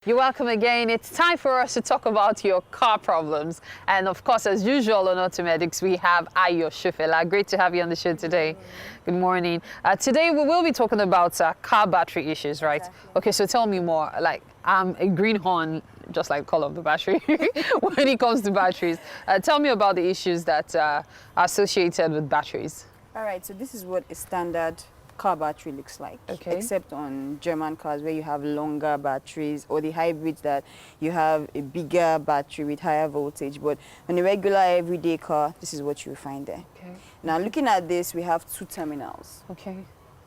You're welcome again. It's time for us to talk about your car problems. And of course, as usual on Automedics, we have Ayo Shufela. Great to have you on the show today. Good morning. Today we will be talking about car battery issues, right? Exactly. Okay, so tell me more. Like, I'm a greenhorn, just like the color of the battery, when it comes to batteries. Tell me about the issues that are associated with batteries. All right, so this is what a standard car battery looks like, Okay. except on German cars where you have longer batteries, or the hybrids that you have a bigger battery with higher voltage. But on a regular everyday car, this is what you'll find there. Okay. Now looking at this, we have two terminals, Okay.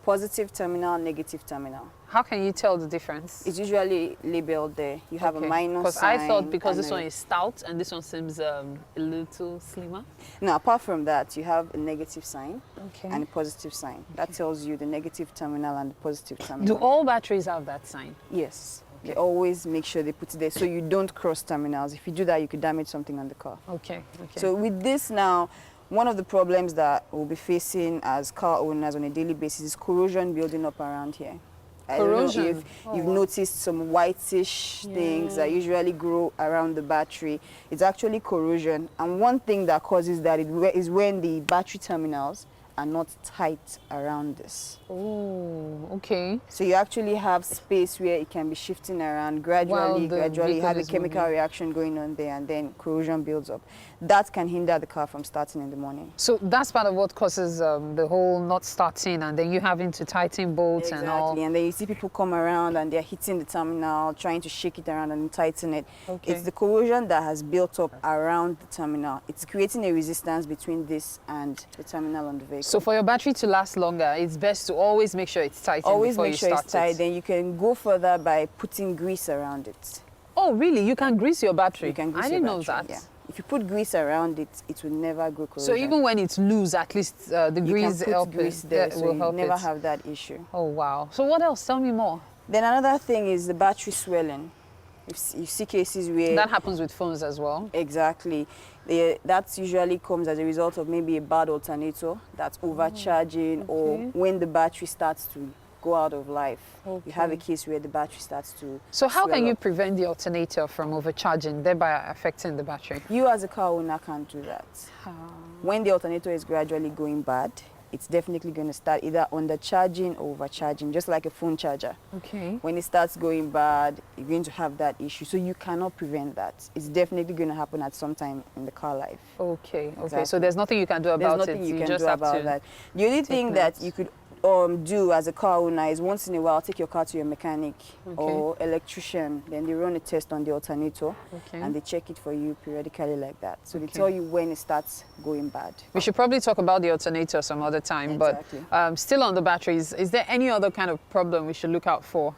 positive terminal, negative terminal. How can you tell the difference? It's usually labeled there. You have a minus Because sign. I thought because and this one is stout and this one seems a little slimmer. Now, apart from that, you have a negative sign Okay. and a positive sign. That tells you the negative terminal and the positive Do terminal. all batteries have that sign? Yes. They always make sure they put it there so you don't cross terminals. If you do that, you could damage something on the car. Okay. Okay. So with this now, one of the problems that we'll be facing as car owners on a daily basis is corrosion building up around here. I don't know Corrosion? if Oh, you've wow. noticed some whitish things that usually grow around the battery. It's actually corrosion. And one thing that causes that is when the battery terminals are not tight around this. Oh, okay. So you actually have space where it can be shifting around gradually, the gradually. You vehicle have a is chemical moving. reaction going on there, and then corrosion builds up. That can hinder the car from starting in the morning. So that's part of what causes the whole not starting and then you having to tighten bolts and all. Exactly, and then you see people come around and they're hitting the terminal, trying to shake it around and tighten it. Okay. It's the corrosion that has built up around the terminal. It's creating a resistance between this and the terminal on the vehicle. So for your battery to last longer, it's best to always make sure it's tightened Always before make you sure start it's tight. it. Then you can go further by putting grease around it. Oh, really? You can grease your battery? You can grease I your didn't know battery, that. yeah. If you put grease around it, it will never grow corrosion. So even when it's loose, at least the you grease can put help grease it, there, that so will you help never it. have that issue. Oh, wow. So what else? Tell me more. Then another thing is the battery swelling. You see cases where That happens with phones as well. exactly. That usually comes as a result of maybe a bad alternator that's overcharging, or okay. when the battery starts to go out of life. You have a Okay. case where the battery starts to So how swell can you up. prevent the alternator from overcharging, thereby affecting the battery? You as a car owner can't do that. When the alternator is gradually going bad, it's definitely going to start either undercharging or overcharging, just like a phone charger. Okay. When it starts going bad, you're going to have that issue. So you cannot prevent that. It's definitely going to happen at some time in the car life. Okay. Okay. So Exactly. there's nothing you can do about There's nothing it. you can just do have about to. that. The only thing that notes. you could do as a car owner is once in a while take your car to your mechanic or electrician. Then they run a test on the alternator Okay. and they check it for you periodically like that. So they Okay. tell you when it starts going bad. We should probably talk about the alternator some other time. Exactly. But still on the batteries, is there any other kind of problem we should look out for?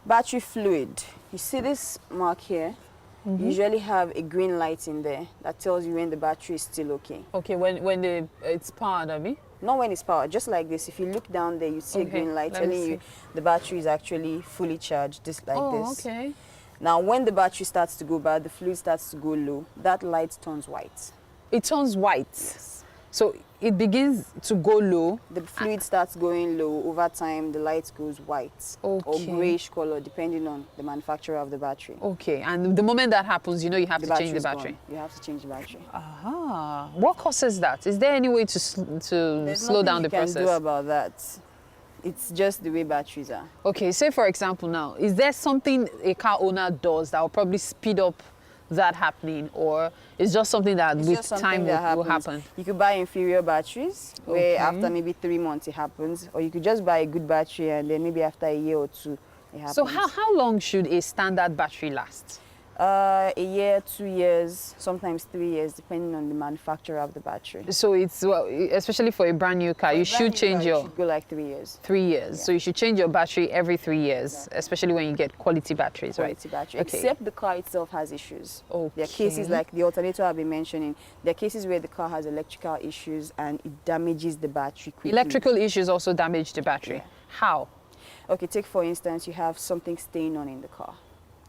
Battery fluid. You see this mark here? You usually have a green light in there that tells you when the battery is still okay. Okay, when it's powered, Abby? Not when it's powered, just like this. If you look down there, you see a Okay, green light let me telling you see. the battery is actually fully charged, just like Oh, this. okay. Now, when the battery starts to go bad, the fluid starts to go low, that light turns white. It turns white. Yes. So it begins to go low. The fluid starts going low. Over time, the light goes white or Okay. grayish color, depending on the manufacturer of the battery. Okay, and the moment that happens, you know you have to change the is battery. gone. You have to change the battery. Aha. What causes that? Is there any way to There's slow nothing down you the can process? do about that. It's just the way batteries are. Okay, say for example now, is there something a car owner does that will probably speed up that happening, or it's just something that It's with just something time that will happens. happen? You could buy inferior batteries, where Okay. after maybe 3 months it happens, or you could just buy a good battery and then maybe after a year or two it happens. So how long should a standard battery last? A year, 2 years, sometimes 3 years, depending on the manufacturer of the battery. So it's, well, especially for a brand new car, you should change your Should go like 3 years. 3 years. Yeah. So you should change your battery every 3 years, especially when you get quality batteries, Quality right? battery. Okay. Except the car itself has issues. There are cases Okay. like the alternator I've been mentioning. There are cases where the car has electrical issues and it damages the battery quickly. Electrical issues also damage the battery. Yeah. How? Okay, take for instance, you have something staying on in the car.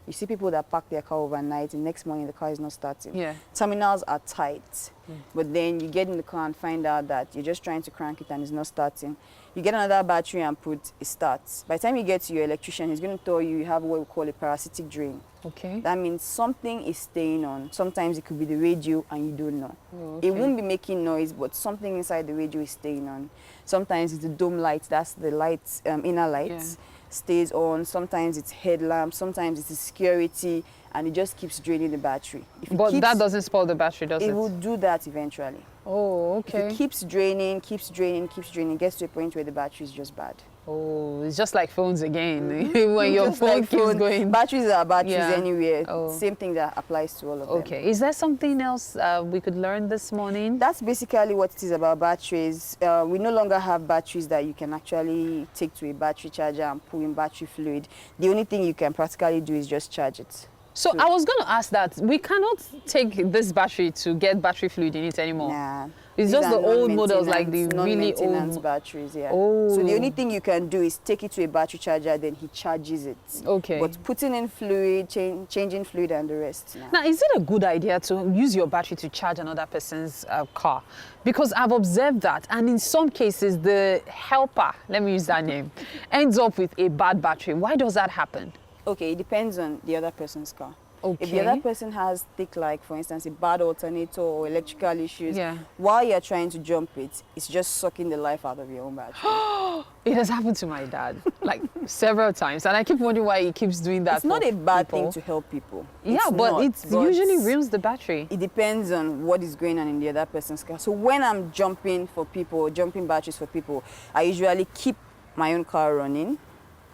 You see people that park their car overnight, the next morning the car is not starting. Yeah. Terminals are tight, but then you get in the car and find out that you're just trying to crank it and it's not starting. You get another battery and put, it starts. By the time you get to your electrician, he's going to tell you have what we call a parasitic drain. Okay. That means something is staying on. Sometimes it could be the radio and you don't know. Oh, It okay. won't be making noise, but something inside the radio is staying on. Sometimes it's the dome light, that's the lights, inner lights, stays on. Sometimes it's headlamp, sometimes it's the security, and it just keeps draining the battery. If it But keeps, that doesn't spoil the battery, does it? it will do that eventually. Oh, If okay. it keeps draining, it gets to a point where the battery is just bad. Oh, it's just like phones again. When your Just phone like keeps phone, going. Batteries are batteries Yeah. anywhere. Oh. Same thing that applies to all of them. Okay. Is there something else we could learn this morning? That's basically what it is about batteries. We no longer have batteries that you can actually take to a battery charger and pull in battery fluid. The only thing you can practically do is just charge it. So I was going to ask that. We cannot take this battery to get battery fluid in it anymore. Nah. It's These just are the old models, like the really non-maintenance old. batteries, yeah. Oh. So the only thing you can do is take it to a battery charger, then he charges it. Okay. But putting in fluid, changing fluid and the rest. Nah. Now, is it a good idea to use your battery to charge another person's car? Because I've observed that, and in some cases, the helper, let me use that name, ends up with a bad battery. Why does that happen? Okay, it depends on the other person's car. Okay. If the other person has like for instance, a bad alternator or electrical issues, Yeah. while you're trying to jump it, it's just sucking the life out of your own battery. It has happened to my dad, like several times, and I keep wondering why he keeps doing that. It's not for a bad people. thing to help people. Yeah, It's but not, it usually ruins the battery. It depends on what is going on in the other person's car. So when I'm jumping batteries for people, I usually keep my own car running.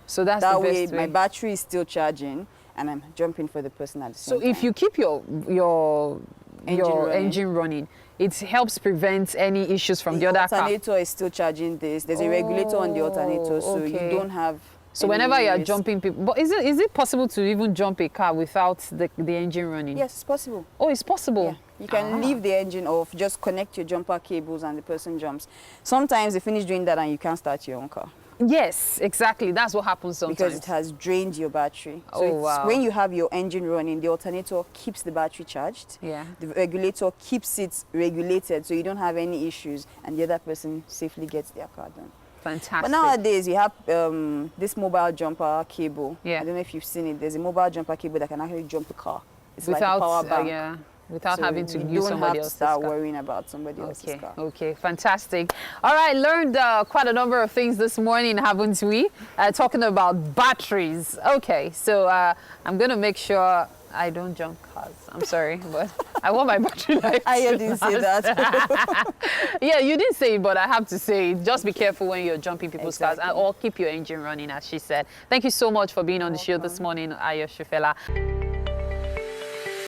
So that's That the way best my battery is still charging and I'm jumping for the person at the same So time. if you keep your running. engine running, it helps prevent any issues from the other car. alternator is still charging this. There's a regulator on the alternator, so okay. you don't have. So any whenever you are risk. jumping people, but is it possible to even jump a car without the engine running? Yes, it's possible. Oh, it's possible. Yeah. You can leave the engine off, just connect your jumper cables and the person jumps. Sometimes they finish doing that and you can't start your own car Yes, exactly. That's what happens sometimes. because it has drained your battery. So Oh, it's, wow. when you have your engine running, the alternator keeps the battery charged. Yeah. The regulator keeps it regulated so you don't have any issues and the other person safely gets their car done. Fantastic. But nowadays you have this mobile jumper cable. Yeah. I don't know if you've seen it. There's a mobile jumper cable that can actually jump a car. It's without like a power bank. yeah, without So having to you use don't somebody have to else's start car. worrying about somebody else's Okay, car. okay, fantastic. All right, learned quite a number of things this morning, haven't we? Talking about batteries. Okay, so I'm going to make sure I don't jump cars. I'm sorry, but I want my battery life. I to didn't say last. that. Yeah, you didn't say it, but I have to say it. Just be careful when you're jumping people's cars, Exactly. or keep your engine running, as she said. Thank you so much for being on the show this morning, Ayo Shufela.